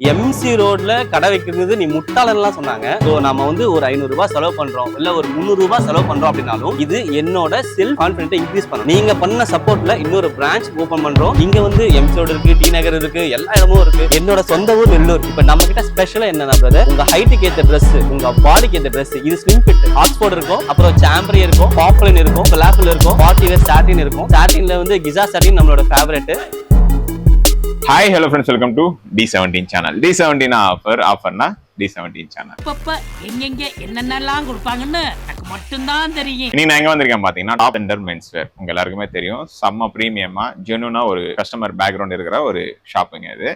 MC ரோட்ல கடை வைக்கிறது நீ முட்டாளன்லாம் சொன்னாங்க. ஸோ நம்ம வந்து ஒரு 500 ரூபாய் செலவு பண்றோம், இல்ல ஒரு 300 ரூபாய் செலவு பண்றோம் அப்படின்னாலும் இது என்னோட செல்ஃப் கான்பிடன்ட் இன்க்ரீஸ் பண்ணும். நீங்க பண்ண சப்போர்ட்ல இன்னொரு பிரான்ச் ஓபன் பண்றோம். இங்க வந்து எம்சி ரோடு இருக்கு, டி நகர் இருக்கு, எல்லா இடமும் இருக்கு. என்னோட சொந்த ஊர் வெள்ளூர். இப்ப நம்ம கிட்ட ஸ்பெஷலா என்னன்னா பிரதர், உங்க ஹைட்டுக்கு ஏத்த ட்ரெஸ், உங்க பாடிக்கு ஏத்த ட்ரெஸ், இது ஸ்லிம் ஃபிட் ஆக்ஸ்போர்ட் இருக்கும், அப்புறம் சாம்பரி இருக்கும், பாப்புலன் இருக்கும், பிளாப்பில் இருக்கும், பார்ட்டி சாட்டின் இருக்கும். சாட்டின்ல வந்து கிசா சாட்டின் நம்மளோட favourite. Hi hello friends, welcome to D17 channel. D17 ஆஃபர்னா D17 channel. அப்பப்ப எங்கெங்க என்னென்னலாம் கொடுப்பாங்கன்னு எனக்கு மட்டும்தான் தெரியும். இன்னைக்கு நான் எங்க வந்திருக்கேன் பாத்தீங்கன்னா, டாப் எண்டர் மென்ஸ் வேர். உங்க எல்லாருக்குமே தெரியும், செம்ம பிரீமியமா ஜெனுனா ஒரு கஸ்டமர் பேக்ரவுண்ட் இருக்கிற ஒரு ஷாப்புங்க இது.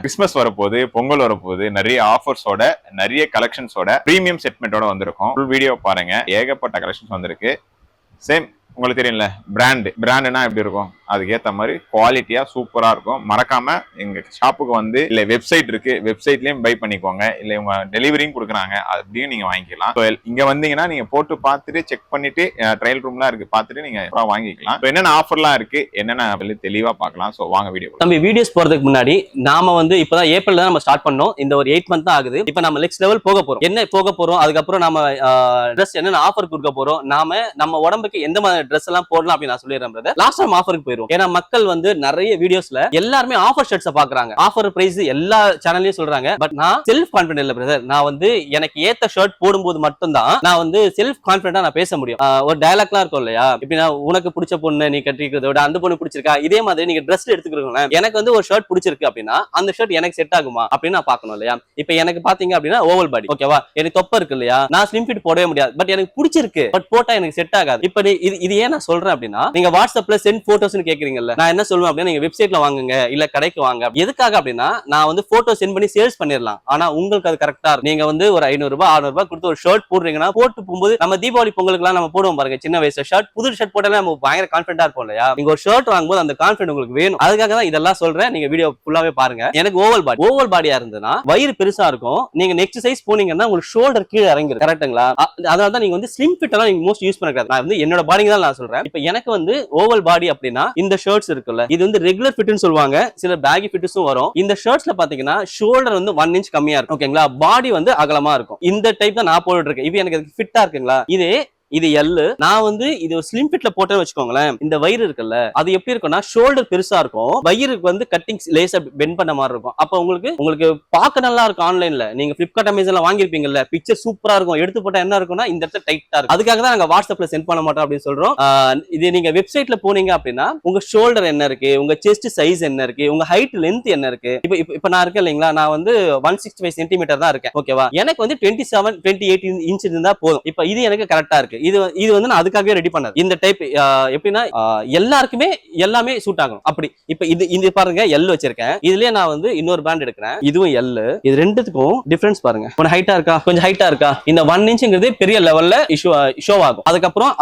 கிறிஸ்மஸ் வரப்போகுது, பொங்கல் வரப்போகுது, நிறைய ஆஃபர்ஸோட, நிறைய கலெக்ஷன்ஸோட, பிரீமியம் செட்மெண்டோட வந்திருக்கும். ஃபுல் வீடியோ பாருங்க, ஏகப்பட்ட கலெக்ஷன்ஸ் வந்திருக்கு. சேம் உங்களுக்கு தெரியும்ல, பிராண்டுனா எப்படி இருக்கும், அதுக்கு ஏற்ற மாதிரி குவாலிட்டியா சூப்பரா இருக்கும். மறக்காம எங்க ஷாப்புக்கு வந்து, இல்ல வெப்சைட் இருக்கு, வெப்சைட்லயும் பை பண்ணிக்கோங்க, இல்ல இவங்க டெலிவரியும் கொடுக்குறாங்க, அப்படியும் நீங்க வாங்கிக்கலாம். இங்க வந்தீங்கன்னா நீங்க போட்டு பார்த்துட்டு செக் பண்ணிட்டு, ட்ரையல் ரூம்லாம் இருக்கு, பார்த்துட்டு நீங்க வாங்கிக்கலாம். என்னென்ன ஆஃபர்லாம் இருக்கு, என்னென்ன தெளிவா பார்க்கலாம். ஸோ வாங்க வீடியோ. நம்ம வீடியோஸ் போறதுக்கு முன்னாடி நாம வந்து இப்பதான் ஏப்ரல் தான் நம்ம ஸ்டார்ட் பண்ணோம். இந்த ஒரு 8 மந்த் தான் ஆகுது. இப்போ நம்ம நெக்ஸ்ட் லெவல் போக போறோம். என்ன போக போறோம், அதுக்கப்புறம் நம்ம ட்ரெஸ் என்னென்ன ஆஃபர் கொடுக்க போறோம், நம்ம உடம்புக்கு எந்த மாதிரி ட்ரெஸ் எல்லாம் போடலாம் அப்படின்னு நான் சொல்லிடுறேன் பிரதர். லாஸ்ட் டைம் ஆஃபருக்கு போயிரும். ஏன்னா மக்கள் வந்து நிறைய வீடியோஸ்ல எல்லாருமே ஆஃபர் ஷர்ட்ஸ் பாக்குறாங்க, ஆஃபர் பிரைஸ் எல்லா சேனல்லயும் சொல்றாங்க. பட் நான் செல்ஃப் கான்பிடன்ட் இல்ல பிரதர். நான் வந்து எனக்கு ஏத்த ஷர்ட் போடும்போது மட்டும்தான் நான் வந்து செல்ஃப் கான்பிடன்டா நான் பேச முடியும். ஒரு டயலாக்லாம் இருக்கும் இல்லையா, எப்படின்னா உனக்கு பிடிச்ச பொண்ணு நீ கட்டிக்கிறத விட அந்த பொண்ணு பிடிச்சிருக்கா, இதே மாதிரி நீங்க ட்ரெஸ் எடுத்துக்கிறீங்களேன். எனக்கு வந்து ஒரு ஷர்ட் பிடிச்சிருக்கு அப்படின்னா அந்த ஷர்ட் எனக்கு செட் ஆகுமா அப்படின்னு நான் பார்க்கணும் இல்லையா. இப்ப எனக்கு பாத்தீங்க அப்படின்னா ஓவல் பாடி ஓகேவா, எனக்கு தொப்பை இருக்கு இல்லையா, நான் ஸ்லிம் ஃபிட் போடவே முடியாது. பட் எனக்கு பிடிச்சிருக்கு, பட் போட்டா எனக்கு செட் ஆகாது. இப்ப இது ஏன் நான் சொல்றேன் அப்படின்னா, நீங்க வாட்ஸ்அப்ல சென்ட் போட்டோஸ்னு கேக்குறீங்கல்ல, நான் என்ன சொல்லுவேன் அப்படின்னா, நீங்க வெப்சைட்ல வாங்குங்க, இல்ல கடைக்கு வாங்க. எதுக்காக அப்படின்னா, நான் வந்து போட்டோ சென்ட் பண்ணி சேல்ஸ் பண்ணிடலாம். ஆனா உங்களுக்கு அது கரெக்டா இருக்கும். நீங்க வந்து ஒரு 500 ரூபாய் 600 ரூபாய் கொடுத்து ஒரு ஷர்ட் போடுறீங்கன்னா, போட்டு போகும்போது நம்ம தீபாவளி பொங்கலுக்குலாம் நம்ம போடுவோம் பாருங்க, சின்ன வயசு ஷர்ட், புது ஷர்ட் போட்டாலே நம்ம பயங்கர கான்ஃபிடண்டா இருப்போம் இல்லையா. நீங்க ஒரு ஷர்ட் வாங்கும்போது அந்த கான்ஃபிடன்ட் உங்களுக்கு வேணும். அதுக்காக தான் இதெல்லாம் சொல்றேன். நீங்க வீடியோ ஃபுல்லாவே பாருங்க. எனக்கு ஓவல் பாடியா இருந்ததுன்னா வயிறு பெருசா இருக்கும். நீங்க நெக்ஸ்ட் சைஸ் போனீங்கன்னா உங்களுக்கு ஷோல்டர் கீழே இறங்கிடும். கரெக்ட்டுங்களா? அதனால தான் நீங்க வந்து ஸ்லிம் ஃபிட் எல்லாம் நீங்க மோஸ்ட் யூஸ் பண்ணக்கூடாது. நான் வந்து என்னோட பாடிக்கு தான் நான் சொல்றேன். இப்போ எனக்கு வந்து ஓவல் பாடி அப்படின்னா இந்த ஷர்ட்ஸ் இருக்குல்ல, இது வந்து ரெகுலர் ஃபிட்னு சொல்லுவாங்க, சில பேகி ஃபிட்ஸும் வரும். இந்த ஷர்ட்ஸ்ல பாத்தீங்கன்னா ஷோல்டர் வந்து 1 இன்ச் கம்மியா இருக்கும் ஓகேங்களா, பாடி வந்து அகலமா இருக்கும். இந்த டைப் தான் நான் போட்டுட்டு இருக்கேன். இது எனக்கு ஃபிட்டா இருக்குங்களா. இது எல்லு. நான் வந்து இது ஸ்லிம் ஃபிட்ல போட்டேன்னு வச்சுக்கோங்களேன், இந்த வயிறு இருக்குல்ல, அது எப்படி இருக்கும்னா ஷோல்டர் பெருசா இருக்கும், வயிறுக்கு வந்து கட்டிங் லேசா பெண்ட் பண்ண மாதிரி இருக்கும். அப்ப உங்களுக்கு பார்க்க நல்லா இருக்கும். ஆன்லைன்ல நீங்க பிளிப்கார்ட் அமேசான்ல வாங்கிருப்பீங்கல்ல, பிக்சர் சூப்பரா இருக்கும், எடுத்து போட்டா என்ன இருக்கும்னா இந்த இடத்துல டைட்டா இருக்கும். அதுக்காக தான் நாங்க வாட்ஸ்அப்ல சென்ட் பண்ண மாட்டோம் அப்படின்னு சொல்றோம். இது நீங்க வெப்சைட்ல போனீங்க அப்படின்னா உங்க ஷோல்டர் என்ன இருக்கு, உங்க செஸ்ட் சைஸ் என்ன இருக்கு, உங்க ஹைட் லென்த் என்ன இருக்கு. இப்ப நான் இருக்கேன் இல்லைங்களா, நான் வந்து 165 சென்டிமீட்டர் தான் இருக்கேன் ஓகேவா. எனக்கு வந்து 27-28 இன்ச் இருந்தா போதும். இப்ப இது எனக்கு கரெக்டா இருக்கு. இது வந்து நான் அதுக்காகவே ரெடி பண்ணது. இந்த டைப் எப்படின்னா எல்லாருக்குமே எல்லாமே சூட் ஆகும் அப்படி. இப்ப இது பாருங்க, எல் வச்சிருக்கேன். இதுலயே நான் வந்து இன்னொரு பிராண்ட் எடுக்கிறேன், இதுவும் எல். இது ரெண்டுத்துக்கும் டிஃபரன்ஸ் பாருங்க. கொஞ்சம் ஹைட்டா இருக்கா, கொஞ்சம் ஹைட்டா இருக்கா. இந்த 1 இன்ச்ங்கிறது பெரிய லெவல்ல ஷோ ஆகும். அதுக்கப்புறம்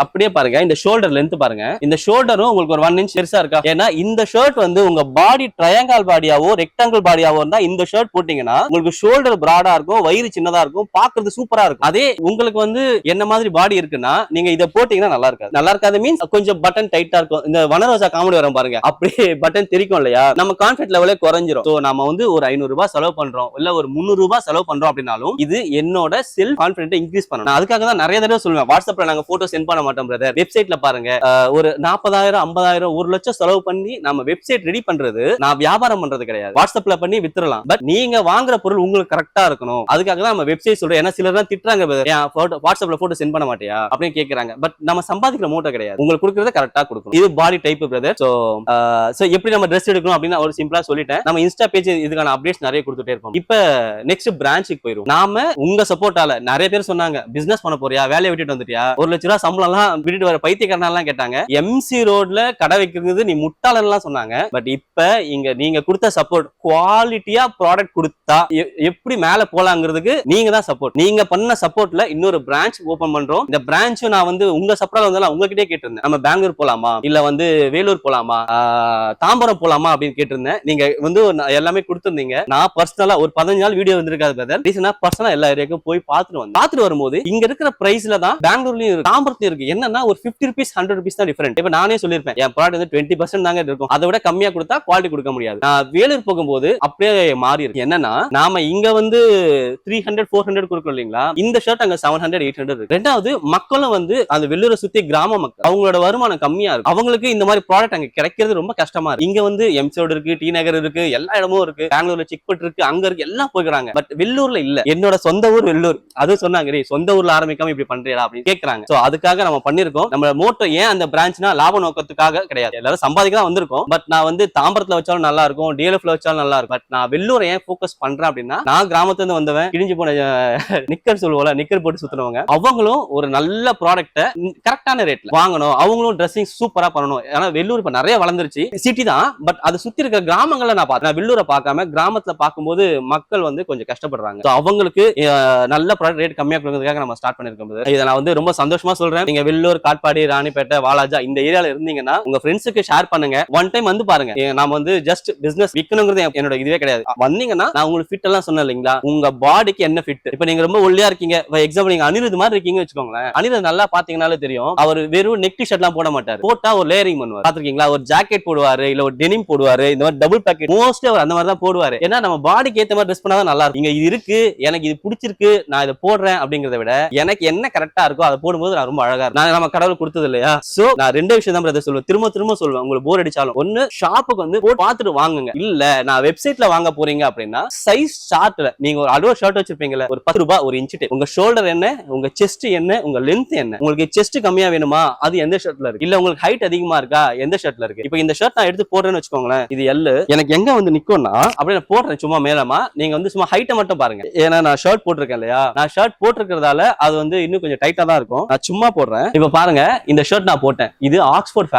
அப்படியே பாருங்க, இந்த ஷோல்டர் லென்த் பாருங்க, இந்த ஷோல்டரும் உங்களுக்கு ஒரு 1 இன்ச் பெருசா இருக்கா. ஏன்னா இந்த ஷர்ட் வந்து உங்க பாடி ட்ரையாங்கிள் பாடியாவோ ரெக்டாங்கிள் பாடியாவோ இருந்தா இந்த ஷர்ட் போட்டீங்கன்னா உங்களுக்கு ஷோல்டர் பிராடா இருக்கும், வயிறு சின்னதா இருக்கும், பாக்குறது சூப்பரா இருக்கும். அதே உங்களுக்கு வந்து என்ன மாதிரி பாடி இருக்குன்னா நீங்க இத போட்டீங்கன்னா நல்லா இருக்காது மீன்ஸ் கொஞ்சம் பட்டன் டைட்டா இருக்கும். இந்த வனரோசா காமெடி வரும் பாருங்க, அப்படியே பட்டன் தெரிக்கும் இல்லையா, நம்ம கான்ஃபிடன்ட் லெவலே குறைஞ்சிரும். சோ நம்ம வந்து ஒரு 500 ரூபாய் செலவு பண்றோம், இல்ல ஒரு 300 ரூபாய் செலவு பண்றோம் அப்படின்னாலும் இது என்னோட செல்ஃப் கான்ஃபிடன்ட் இன்க்ரீஸ் பண்ணணும். அதுக்காக தான் நிறைய தடவை சொல்லுவேன், வாட்ஸ்அப்ல நாங்க போட்டோ சென்ட் பண்ண மாட்டோம் பிரதர், வெப்சைட்ல பாருங்க. ஒரு 40,000 50,000 1 லட்சம் செலவு பண்ணி நம்ம வெப்சைட் ரெடி பண்றது, நான் வியாபாரம் பண்றது கிடையாது. வாட்ஸ்அப்ல பண்ணி வித்துறலாம், பட் நீங்க வாங்குற பொருள் உங்களுக்கு கரெக்டா இருக்கணும். அதுக்காக தான் நம்ம வெப்சைட் சொல்றோம். ஏன்னா சிலர் தான் திட்டுறாங்க, வாட்ஸ்அப்ல போட்டோ சென்ட் பண்ண மாட்டியா அப்படின்னு கேக்குறாங்க. பட் நம்ம சம்பாதிக்கிற மோட்டோ கிடையாது, உங்களுக்கு கொடுக்கறத கரெக்டா கொடுக்கணும். இது பாடி டைப் பிரதர். சோ எப்படி நம்ம ட்ரெஸ் எடுக்கணும் அப்படின்னு ஒரு சிம்பிளா சொல்லிட்டேன். நம்ம இன்ஸ்டா பேஜ் இதுக்கான அப்டேட்ஸ் நிறைய கொடுத்துட்டே இருப்போம். இப்ப நெக்ஸ்ட் பிரான்ச்சுக்கு போயிரும். நாம உங்க சப்போர்ட்டால நிறைய பேர் சொன்னாங்க, பிசினஸ் பண்ண போறியா, வேலையை விட்டுட்டு வந்துட்டியா, 1 லட்ச ரூபாய் சம்பளம் எல்லாம் விட்டுட்டு வர பைத்தியக்காரனா கேட்டாங்க. எம்சி ரோட்ல கடை வைக்கிறது நீ முட்டாளன்லாம் சொன்னாங்க. பட் இப்ப இங்க நீங்க கொடுத்த சப்போர்ட், குவாலிட்டியா ப்ராடக்ட் கொடுத்தா எப்படி மேல போலாங்கிறதுக்கு நீங்க தான் சப்போர்ட். நீங்க பண்ண சப்போர்ட்ல இன்னொரு பிரான்ச் ஓபன் பண்றோம். அப்புறம் இந்த பிரான்ச்சும் நான் வந்து உங்க சப்ரால வந்து உங்ககிட்டே கேட்டிருந்தேன், நம்ம பெங்களூர் போலாமா இல்ல வந்து வேலூர் போலாமா தாம்பரம் போலாமா அப்படின்னு கேட்டிருந்தேன். நீங்க வந்து எல்லாமே கொடுத்திருந்தீங்க. நான் பர்சனலா ஒரு 15 நாள் வீடியோ வந்திருக்காது பிரதர். ரீசனா பர்சனலா எல்லா ஏரியாக்கும் போய் பார்த்துட்டு வரும்போது இங்க இருக்கிற பிரைஸ்ல தான் பெங்களூர்லயும் இருக்கு, தாம்பரத்துலயும் இருக்கு. என்னன்னா ஒரு 50 rupees 100 rupees தான் டிஃபரெண்ட். இப்ப நானே சொல்லிருப்பேன் என் ப்ராடக்ட் வந்து 20% தாங்க இருக்கும், அதை விட கம்மியா கொடுத்தா குவாலிட்டி கொடுக்க முடியாது. நான் வேலூர் போகும்போது அப்படியே மாறி இருக்கு. என்னன்னா நாம இங்க வந்து 300 400 கொடுக்கணும் இல்லைங்களா, இந்த ஷர்ட் அங்க 700 800 இருக்கு. ரெண்டாவது மக்களும் வந்து அந்த வெள்ளூரை சுத்தி கிராம மக்கள், அவங்களோட வருமானம் கம்மியா இருக்கு, அவங்களுக்கு இந்த மாதிரி ப்ராடக்ட் அங்க கிடைக்கிறது ரொம்ப கஷ்டமா இருக்கு. இங்க வந்து எம்சோட் இருக்கு, டி நகர் இருக்கு, எல்லா இடமும் இருக்கு, பெங்களூர்ல சிக்பட் இருக்கு, அங்க இருக்கு, எல்லாம் போய்க்கிறாங்க. பட் வெள்ளூர்ல இல்ல. என்னோட சொந்த ஊர் வெள்ளூர், அது சொன்னாங்க சொந்த ஊர்ல ஆரம்பிக்காம இப்படி பண்றீங்களா அப்படின்னு கேக்குறாங்க. சோ அதுக்காக நம்ம பண்ணிருக்கோம். நம்ம மோட்டோ ஏன் அந்த பிரான்ச்னா லாப நோக்கத்துக்காக கிடையாது, எல்லாரும் சம்பாதிக்க தான் வந்திருக்கோம். பட் நான் வந்து தாம்பரத்துல வச்சாலும் நல்லா இருக்கும், டிஎல்எஃப்ல வச்சாலும் நல்லா இருக்கும். பட் நான் வெள்ளூரை ஏன் ஃபோக்கஸ் பண்றேன் அப்படின்னா, நான் கிராமத்துல இருந்து வந்தவன், கிழிஞ்சு போன நிக்கர் சொல்லுவோம்ல, நிக்கர் போட்டு சுத்துறவங்க, அவங்களும் ஒரு நல்ல ப்ராடக்ட்டை கரெக்டான ரேட்ல வாங்கணும், அவங்களும் ட்ரெஸ்ஸிங் சூப்பரா பண்ணணும். ஏன்னா வெள்ளூர் இப்ப நிறைய வளர்ந்துருச்சு, சிட்டி தான். பட் அது சுத்தி இருக்க கிராமங்கள்ல நான் பார்த்தேன். வெள்ளூரை பார்க்காம கிராமத்துல பார்க்கும்போது மக்கள் வந்து கொஞ்சம் கஷ்டப்படுறாங்க. அவங்களுக்கு நல்ல ப்ராடக்ட் ரேட் கம்மியா கொடுக்கறதுக்காக நம்ம ஸ்டார்ட் பண்ணிருக்கோம். இதை நான் வந்து ரொம்ப சந்தோஷமா சொல்றேன். நீங்க வெள்ளூர், காட்பாடி, ராணிப்பேட்டை, வாலாஜா இந்த ஏரியால இருந்தீங்கன்னா உங்க ஃப்ரெண்ட்ஸுக்கு ஷேர் பண்ணுங்க. ஒன் டைம் வந்து பாருங்க. நாம வந்து ஜஸ்ட் பிசினஸ் விக்கணுங்கிறது என்னோட இதுவே கிடையாது. வந்தீங்கன்னா நான் உங்களுக்கு ஃபிட் எல்லாம் சொன்னேன் இல்லைங்களா, உங்க பாடிக்கு என்ன ஃபிட். இப்ப நீங்க ரொம்ப ஒல்லியா இருக்கீங்க, எக்ஸாம்பிள் நீங்க அனிருத் மாதிரி இருக்கீங்க வச்சுக்கோங்களேன், அனிருத் நல்லா பாத்தீங்கன்னாலே தெரியும், அவர் வெறும் நெக் டி-ஷர்ட் எல்லாம் போட மாட்டாரு, போட்டா ஒரு லேயரிங் பண்ணுவார். பாத்துருக்கீங்களா, ஒரு ஜாக்கெட் போடுவாரு, இல்ல ஒரு டெனிம் போடுவாரு, இந்த மாதிரி டபுள் பேக்கெட் மோஸ்ட்லி அவர் அந்த மாதிரி தான் போடுவாரு. ஏன்னா நம்ம பாடிக்கு ஏத்த மாதிரி ட்ரெஸ் பண்ணாதான் நல்லா இருக்கும். இங்க இது இருக்கு, எனக்கு இது பிடிச்சிருக்கு, நான் இதை போடுறேன் அப்படிங்கறத விட எனக்கு என்ன கரெக்டா இருக்கோ அதை போடும்போது நான் ரொம்ப அழகா இருக்கும். நம்ம கடவுள் கொடுத்தது இல்லையா. சோ நான் ரெண்டு விஷயம் தான் பிரதர் சொல்லுவேன், திரும்ப திரும்ப சொல்லுவேன். உங்களுக்கு போர் அடிச்சாலும் ஒன்னு ஷாப்புக்கு வந்து பார்த்துட்டு வாங்குங்க. இல்ல நான் வெப்சைட்ல வாங்க போறீங்க அப்படின்னா சைஸ் சார்ட்ல நீங்க ஒரு அளவு ஷர்ட் வச்சிருப்பீங்கல்ல, ஒரு 10 ரூபாய் ஒரு இன்ச், உங்க ஷோல்டர் என்ன, உங்க செஸ்ட் என்ன, உங்க லென்த் என்ன, உங்களுக்கு செஸ்ட் கம்மியா வேணுமா அது எந்த ஷர்ட்ல இருக்கு, இல்ல உங்களுக்கு ஹைட் அதிகமா இருக்கா எந்த ஷர்ட்ல இருக்கு. இப்போ இந்த ஷர்ட் நான் எடுத்து போடுறேன்னு வச்சுக்கோங்களேன், இது எல் எனக்கு எங்க வந்து நிக்கும்னா அப்படியே நான் போடுறேன் சும்மா மேலமா, நீங்க வந்து சும்மா ஹைட்டை மட்டும் பாருங்க. ஏன்னா நான் ஷர்ட் போட்டிருக்கேன் இல்லையா, நான் ஷர்ட் போட்டிருக்கிறதால அது வந்து இன்னும் கொஞ்சம் டைட்டா தான் இருக்கும். நான் சும்மா போடுறேன். இப்ப பாருங்க, இந்த ஷர்ட் நான் போட்டேன், இது ஆக்ஸ்போர்ட்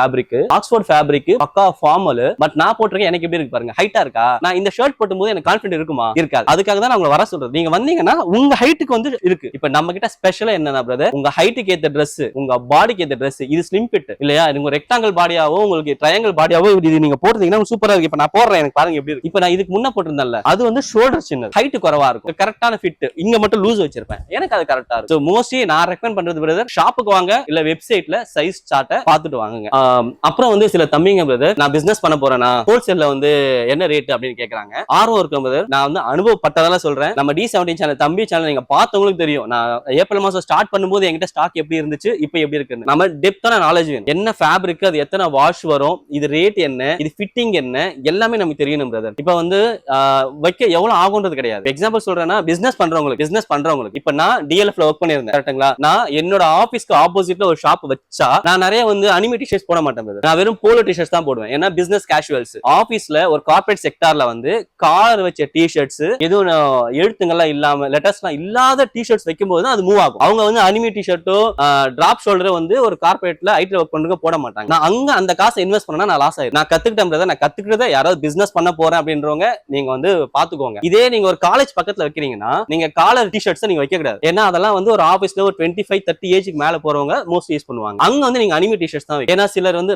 ஃபேப்ரிக் பக்கா ஃபார்மல். பட் நான் போட்டிருக்கேன், எனக்கு எப்படி இருக்கு பாருங்க, ஹைட்டா இருக்கா. நான் இந்த ஷர்ட் போடும்போது எனக்கு கான்ஃபிடன்ட் இருக்குமா, இருக்காது. அதுக்காக தான் நான் உங்களை வர சொல்றது. நீங்க வந்தீங்கன்னா உங்க ஹைட்டுக்கு வந்து இருக்கு. இப்ப நம்ம கிட்ட ஸ்பெஷலா என்னன்னா பிரதர், உங்க ஹைட்டுக்கு ஏத்த Dress, உங்க பாடிக்கு ஏத்த Dress, இது ஸ்லிம் ஃபிட் இல்லையா, நீங்க ரெக்டாங்கிள் பாடியாவோ உங்களுக்கு ட்ரையாங்கிள் பாடியாவோ இது நீங்க போடுறீங்கன்னா சூப்பரா இருக்கு. இப்ப நான் போடுறேன், எனக்கு பாருங்க எப்படி இருக்கு. இப்ப நான் இதுக்கு முன்ன போட்டிருந்தேன்ல, அது வந்து ஷோல்டர் சின்னது, ஹைட் குறைவா இருக்கும், கரெக்டான ஃபிட். இங்க மட்டும் லூஸ் வச்சிருப்பேன், எனக்கு அது கரெக்டா இருக்கும். சோ மோஸ்ட்லி நான் ரெக்கமெண்ட் பண்றது பிரதர், ஷாப்புக்கு வாங்க, இல்ல வெப்சைட்ல சைஸ் சார்ட்டை பார்த்துட்டு வாங்குங்க. அப்புறம் வந்து சில தம்பிங்க பிரதர், நான் பிசினஸ் பண்ண போறேன்னா ஹோல்சேல்ல வந்து என்ன ரேட் அப்படின்னு கேக்குறாங்க. ஆர்வம் இருக்கும் பிரதர், நான் வந்து அனுபவப்பட்டதால சொல்றேன். நம்ம D17 சேனல் தம்பி சேனல் நீங்க பார்த்தவங்களுக்கு தெரியும், நான் ஏப்ரல் மாசம் ஸ்டார்ட் பண்ணும்போது என்கிட்ட ஸ்டாக் எப்படி இருந்துச்சு, இப்போ எப்படி இருக்குன்னு. நம்ம டெப்தான நாலேஜ் வேணும். என்ன ஃபேப்ரிக், அது எத்தனை வாஷ் வரும், இது ரேட் என்ன, இது ஃபிட்டிங் என்ன, எல்லாமே நமக்கு தெரியணும் பிரதர். இப்போ வந்து வைக்க எவ்வளவு ஆகும்ன்றது கிடையாது. எக்ஸாம்பிள் சொல்றேன்னா, பிசினஸ் பண்றவங்களுக்கு இப்ப நான் DLFல ஒர்க் பண்ணிருந்தேன் கரெக்ட்டுங்களா, நான் என்னோட ஆபீஸ்க்கு ஆப்போசிட்ல ஒரு ஷாப் வச்சா நான் நிறைய வந்து அனிமே டிஷர்ட்ஸ் போட மாட்டேன் பிரதர், நான் வெறும் போலோ டிஷர்ட்ஸ் தான் போடுவேன். ஏன்னா பிசினஸ் கேஷுவல்ஸ். ஆபீஸ்ல ஒரு கார்ப்பரேட் செக்டார்ல வந்து கார் வச்ச டிஷர்ட்ஸ், எதுவும் எழுத்துங்கள்லாம் இல்லாம லெட்டர்ஸ்லாம் இல்லாத டிஷர்ட்ஸ் வைக்கும்போது தான் அது மூவ் ஆகும். அவங்க வந்து அனிமே டிஷர்ட்டோ டிராப் ஷோல்டரோ வந்து ஒரு கார்ப்பரேட்ல ஐடி ஒர்க் பண்றவங்க போட மாட்டாங்க. நான் அங்க அந்த காசை இன்வெஸ்ட் பண்ணா நான் லாஸ் ஆயிடும். நான் கத்துக்கிட்டேன் பிரதர், நான் கத்துக்கிட்டதை யாராவது பிசினஸ் பண்ண போறேன் அப்படின்றவங்க நீங்க வந்து பாத்துக்கோங்க. இதே நீங்க ஒரு காலேஜ் பக்கத்துல வைக்கிறீங்கன்னா நீங்க காலர் டிஷர்ட்ஸ் நீங்க வைக்க கூடாது. ஏன்னா அதெல்லாம் வந்து ஒரு ஆபீஸ்ல ஒரு 25-30 ஏஜ்க்கு மேல போறவங்க மோஸ்ட் யூஸ் பண்ணுவாங்க. அங்க வந்து நீங்க அனிமே டிஷர்ட்ஸ் தான். ஏன்னா சிலர் வந்து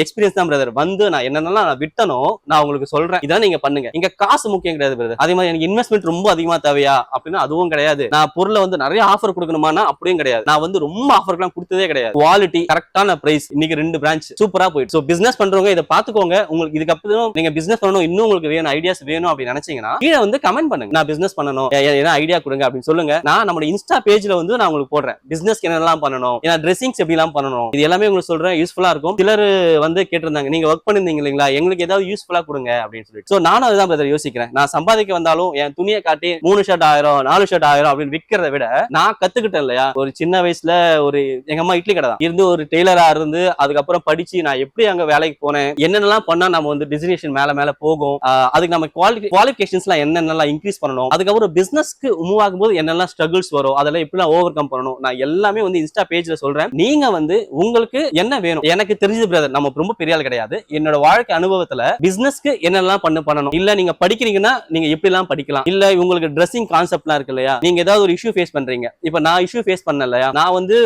எக்ஸ்பீரியன்ஸ் தான் பிரதர், வந்து நான் என்னென்னலாம் நான் விட்டனோ நான் உங்களுக்கு சொல்றேன், இதான் நீங்க பண்ணுங்க. இங்க காசு முக்கியம் கிடையாது பிரதர். அதே மாதிரி எனக்கு இன்வெஸ்ட்மெண்ட் ரொம்ப அதிகமா தேவையா அப்படின்னா அதுவும் கிடையாது. நான் பொருளை வந்து நிறைய ஆஃபர் கொடுக்கணுமானா அப்படியும் கிடையாது. நான் வந்து ரொம்ப ஆஃபர்லாம் கொடுத்ததே கிடையாது. குவாலிட்டி, கரெக்டான பிரைஸ். இன்னைக்கு 2 பிரான்ச் சூப்பரா போயிட்டு. சோ பிசினஸ் பண்றவங்க இதை பாத்துக்கோங்க. உங்களுக்கு இதுக்கப்புறம் நீங்க பிசினஸ் பண்ணணும், இன்னும் உங்களுக்கு வேணும் ஐடியாஸ் வேணும் அப்படின்னு நினைச்சீங்கன்னா கீழே வந்து கமெண்ட் பண்ணுங்க. நான் பிசினஸ் பண்ணணும், ஏன்னா ஐடியா கொடுங்க அப்படின்னு சொல்லுங்க. நான் நம்ம இன்ஸ்டா பேஜ்ல வந்து நான் உங்களுக்கு போடுறேன், பிசினஸ் என்னெல்லாம் பண்ணணும், ஏன்னா ட்ரெஸ்ஸிங்ஸ் எப்படி எல்லாம் பண்ணணும், இது எல்லாமே உங்களுக்கு சொல்றேன், யூஸ்ஃபுல்லா இருக்கும். சிலர் வந்து கேட்டிருந்தாங்க, நீங்க ஒர்க் பண்ணிருந்தீங்க இல்லைங்களா, எங்களுக்கு ஏதாவது யூஸ்ஃபுல்லா கொடுங்க அப்படின்னு சொல்லிட்டு. சோ நானும் அதுதான் பிரதர் யோசிக்கிறேன். நான் சம்பாதிக்க வந்தாலும் என் துணியை காட்டி 3 ஷர்ட் 1000 4 ஷர்ட் 1000 அப்படின்னு விற்கிறத விட நான் கத்துக்கிட்டேன் இல்லையா, ஒரு சின்ன வயசுல ஒரு எங்க அம்மா இட்லி கடை தான் இருந்து ஒரு டெய்லரா இருந்து அதுக்கப்புறம் படிச்சு நான் எப்படி அங்க வேலைக்கு போனேன், என்னென்னலாம் பண்ணா நம்ம வந்து டெஸ்டினேஷன் மேல போகும், அதுக்கு நம்ம குவாலிஃபிகேஷன்ஸ் எல்லாம் என்னென்னலாம் இன்க்ரீஸ் பண்ணணும், அதுக்கப்புறம் பிசினஸ்க்கு மூவ் ஆகும்போது என்னெல்லாம் ஸ்ட்ரகிள்ஸ் வரும், அதெல்லாம் எப்படி ஓவர் கம் பண்ணணும், நான் எல்லாமே வந்து இன்ஸ்டா பேஜ்ல சொல்றேன். நீங்க வந்து உங்களுக்கு என்ன வேணும், எனக்கு தெரிஞ்சது பிரதர், நம்ம ரொம்ப பெரிய ஆள் கிடையாது, என்னோட வாழ்க்கை அனுபவத்துல பிசினஸ்க்கு என்னெல்லாம் பண்ணணும், இல்ல நீங்க படிக்கிறீங்கன்னா நீங்க எப்படி எல்லாம் படிக்கலாம், இல்ல உங்களுக்கு ட்ரெஸ்ஸிங் கான்செப்ட்லாம் இருக்கு இல்லையா, நீங்க ஏதாவது ஒரு இஷ்யூ ஃபேஸ் பண்றீங்க, இப்ப நான் இஷ்யூ ஃபேஸ் பண்ண சொன்னேன் இல்லையா, நான் வந்து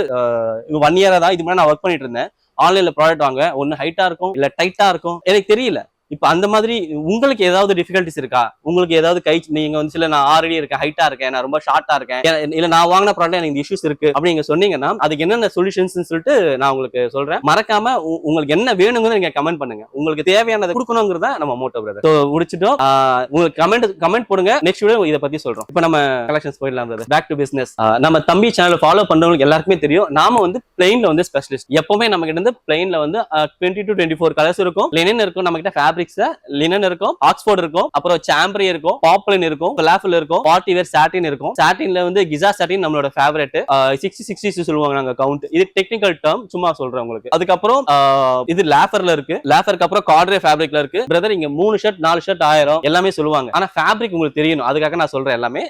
1 இயரா தான் இது முன்னாடி நான் ஒர்க் பண்ணிட்டு இருந்தேன். ஆன்லைன்ல ப்ராடக்ட் வாங்க ஒன்னு ஹைட்டா இருக்கும் இல்ல டைட்டா இருக்கும், எனக்கு தெரியல. இப்ப அந்த மாதிரி உங்களுக்கு ஏதாவது டிஃபிகல்டிஸ் இருக்கா? உங்களுக்கு ஏதாவது நீங்க வந்து சில நான் ஆல்ரெடி இருக்கேன், ஹைட்டா இருக்கேன், நான் ரொம்ப ஷார்ட்டா இருக்கேன், இல்ல நான் வாங்கின ப்ராடக்ட் எனக்கு இந்த இஷ்யூஸ் இருக்கு அப்படி நீங்க சொன்னீங்கன்னா அதுக்கு என்னென்ன சொல்யூஷன்ஸ் சொல்லிட்டு நான் உங்களுக்கு சொல்றேன். மறக்காம உங்களுக்கு என்ன வேணுங்கிறத நீங்க கமெண்ட் பண்ணுங்க. உங்களுக்கு தேவையானதை கொடுக்கணுங்கிறத நம்ம மோட்டோ பிரதர். சோ முடிச்சிட்டோம். உங்களுக்கு கமெண்ட் போடுங்க. நெக்ஸ்ட் வீடியோ இதை பத்தி சொல்றோம். இப்போ நம்ம கலெக்ஷன்ஸ் போயிடலாம் பிரதர். Back to business. நம்ம தம்பி சேனல் ஃபாலோ பண்றவங்களுக்கு எல்லாருக்குமே தெரியும், நாம வந்து பிளைன்ல வந்து ஸ்பெஷலிஸ்ட். எப்பவுமே நம்ம கிட்ட இருந்து பிளைன்ல வந்து 20 to 24 கலர்ஸ் இருக்கும். லினன் இருக்கும், நம்ம கிட்ட ஃபேப்ரிக்ஸ் லினன் இருக்கும், ஆக்ஸ்போர்ட் இருக்கும், அப்புறம் சாம்பரி இருக்கும், பாப்லின் இருக்கும், கலாஃபில் இருக்கும், பார்ட்டி வேர் சாட்டின் இருக்கும். சாட்டின்ல வந்து கிசா சாட்டின் நம்மளோட ஃபேவரட். 60 சொல்லுவாங்க நாங்க கவுண்ட். இது டெக்னிக்கல் டேர்ம், சும்மா சொல்றேன் உங்களுக்கு. அதுக்கப்புறம் இது லாஃபர்ல இருக்கு. லாஃபருக்கு அப்புறம் கார்ட்ரே ஃபேப்ரிக்ல இருக்கு. பிரதர் இங்க 3 ஷர்ட் 4 ஷர்ட் 1000 எல்லாமே சொல்லுவாங்க. ஆனா ஃபேப்ரிக் உங்களுக்கு தெரியணும், அதுக்காக நான் சொல்றேன் எல்லாமே.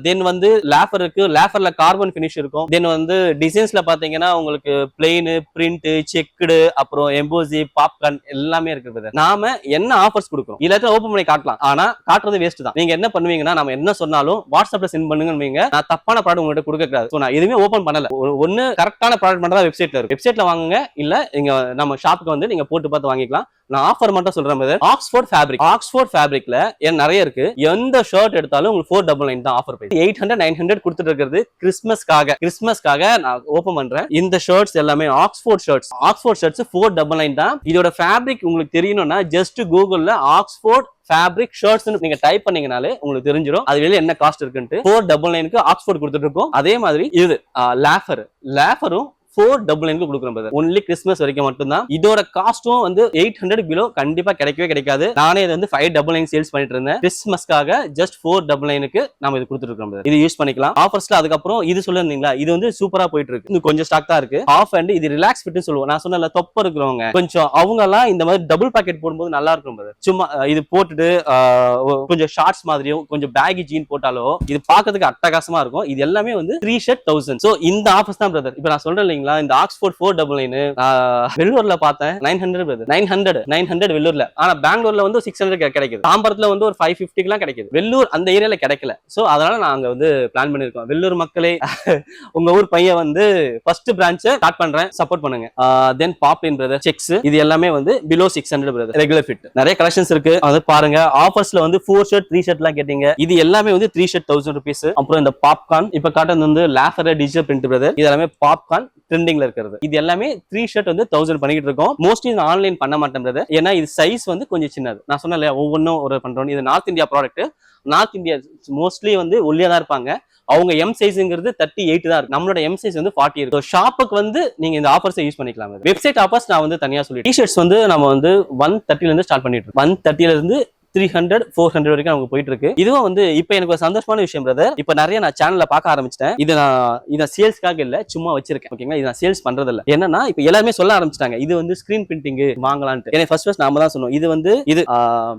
தென் வந்து லாஃபர் இருக்கு. லாஃபர்ல கார்பன் ஃபினிஷ் இருக்கும். தென் வந்து டிசைன்ஸ்ல பாத்தீங்கன்னா உங்களுக்கு பிளெயின், பிரிண்ட், செக்குடு, அப்புறம் எம்போசி, பாப்கார்ன் எல்லாமே இருக்கு பிரதர். நாம என்ன ஆஃபர்ஸ் கொடுக்குறோம் எல்லாத்தையும் ஓபன் பண்ணி காட்டலாம், ஆனா காட்டுறது வேஸ்ட் தான். நீங்க என்ன பண்ணுவீங்கன்னா நம்ம என்ன சொன்னாலும் வாட்ஸ்அப்ல சென்ட் பண்ணுங்க. நான் தப்பான ப்ராடக்ட் உங்ககிட்ட கொடுக்க கூடாது. நான் எதுவுமே ஓபன் பண்ணல. ஒன்னு கரெக்டான ப்ராடக்ட் மட்டும் தான் வெப்சைட்ல இருக்கு. வெப்சைட்ல வாங்குங்க, இல்ல இங்க நம்ம ஷாப்புக்கு வந்து நீங்க போட்டு பார்த்து வாங்கிக்கலாம். நான் ஆஃபர் மட்டும் சொல்றேன் பிரதர். ஆக்ஸ்போர்ட் ஃபேப்ரிக்ல நிறைய இருக்கு. எந்த ஷர்ட் எடுத்தாலும் உங்களுக்கு 499 தான் ஆஃபர் பிரைஸ். 800 900 கொடுத்துட்டு இருக்கிறது கிறிஸ்மஸ்க்காக நான் ஓபன் பண்றேன். இந்த ஷர்ட்ஸ் எல்லாமே ஆக்ஸ்போர்ட் ஷர்ட்ஸ் 499 தான். இதோட ஃபேப்ரிக் உங்களுக்கு தெரியணும்னா ஜஸ்ட் கூகுள்ல ஆக்ஸ்போர்ட் ஃபேப்ரிக் ஷர்ட்ஸ் நீங்க டைப் பண்ணீங்கனாலே உங்களுக்கு தெரிஞ்சிடும் அது வெளியே என்ன காஸ்ட் இருக்குன்னு. 499க்கு ஆக்ஸ்போர்ட் கொடுத்துட்டு இருக்கோம். அதே மாதிரி இது லாஃபரும் 499 கொடுக்குறோம் பிரதர். ஒன்லி கிறிஸ்மஸ் வரைக்கும் மட்டும் தான். இதோட காஸ்டும் வந்து 800 பிலோ கண்டிப்பா கிடைக்கவே கிடைக்காது. நானே இது வந்து 599 சேல்ஸ் பண்ணிட்டு இருந்தேன். கிறிஸ்மஸ்க்காக ஜஸ்ட் 499க்கு நாம இது கொடுத்துட்டு இருக்கோம். இது யூஸ் பண்ணிக்கலாம் ஆஃபர்ஸ்ல. அதுக்கப்புறம் இது சொல்லிருந்தீங்களா, இது வந்து சூப்பரா போயிட்டு இருக்கு. இன்னும் கொஞ்சம் ஸ்டாக் தான் இருக்கு. ஆஃப் அண்ட் இது ரிலாக்ஸ் ஃபிட்னு சொல்லுவோம். நான் சொன்னல தொப்ப இருக்கிறவங்க கொஞ்சம் அவங்க எல்லாம் இந்த மாதிரி டபுள் பாக்கெட் போடும்போது நல்லா இருக்கும் பிரதர். சும்மா இது போட்டுட்டு கொஞ்சம் ஷார்ட்ஸ் மாதிரியும் கொஞ்சம் பேகி ஜீன் போட்டாலோ இது பாக்கிறதுக்கு அட்டகாசமா இருக்கும். இது எல்லாமே வந்து 3 ஷர்ட் 1000. சோ இந்த ஆஃபர்ஸ் தான் பிரதர். இப்போ நான் சொல்றேன் இந்த ஆக்ஸ்போர்ட் 499 வெள்ளூர்ல பார்த்தேன் 900 900 வெள்ளூர்ல. ஆனா பெங்களூர்ல வந்து 600 கிடைக்குது. தாம்பரத்துல வந்து ஒரு 550 எல்லாம் கிடைக்குது. வெள்ளூர் அந்த ஏரியால கிடைக்கல. சோ அதனால நாங்க வந்து பிளான் பண்ணிருக்கோம். வெள்ளூர் மக்களே உங்க ஊர் பையன் வந்து ஃபர்ஸ்ட் பிரான்ச் ஸ்டார்ட் பண்றேன், சப்போர்ட் பண்ணுங்க. தென் பாப்லின் பிரதர் செக்ஸ் இது எல்லாமே வந்து பிலோ 600 பிரதர். ரெகுலர் ஃபிட் நிறைய கலெக்ஷன்ஸ் இருக்கு, அது பாருங்க. ஆஃபர்ஸ்ல வந்து 4 ஷர்ட் 3 ஷர்ட் எல்லாம் கேட்டீங்க. இது எல்லாமே வந்து 3 ஷர்ட் 1000 rupees. அப்புறம் இந்த பாப்கார்ன் இப்ப காட்டுறது வந்து லாஃபர் டிஜிட்டல் பிரிண்ட் பிரதர். இது எல்லாமே பாப்கார்ன் ட்ரெண்டிங்ல இருக்கிறது. இது எல்லாமே 3 ஷர்ட் வந்து 1000 பண்ணிட்டு இருக்கோம். மோஸ்ட்லி நான் ஆன்லைன் பண்ண மாட்டேன் பிரதர், ஏன்னா இது சைஸ் வந்து கொஞ்சம் சின்னது. நான் சொன்னேன் ஒவ்வொன்றும் ஒரு பண்றோம். இது north India product. North India mostly வந்து ஒல்லியா தான் இருப்பாங்க. அவங்க எம் சைஸ்ங்கிறது 38 தான் இருக்கு. நம்மளோட எம் சைஸ் வந்து 40 இருக்கு. ஷாப்புக்கு வந்து நீங்க இந்த ஆஃபர்ஸை யூஸ் பண்ணிக்கலாம். வெப்சைட் ஆஃபர்ஸ் நான் வந்து தனியா சொல்லி டி-ஷர்ட்ஸ் வந்து நம்ம வந்து 130ல இருந்து ஸ்டார்ட் பண்ணிட்டு இருக்கோம். 130ல இருந்து 300 400 வரைக்கும் நமக்கு போயிட்டு இருக்கு. இதுவும் வந்து இப்ப எனக்கு ஒரு சந்தோஷமான விஷயம் பிரதர். இப்ப நிறைய நான் சேனல்ல பார்க்க ஆரம்பிச்சிட்டேன். இதை சேல்ஸ்க்காக இல்ல, சும்மா வச்சிருக்கேன். ஓகேங்களா, இதை சேல்ஸ் பண்றது இல்ல. என்னன்னா இப்ப எல்லாருமே சொல்ல ஆரம்பிச்சிட்டாங்க இது வந்து ஸ்கிரீன் பிரிண்டிங் வாங்கலாம்னு. ஏன்னா ஃபர்ஸ்ட் நாம தான் சொன்னோம் இது வந்து இது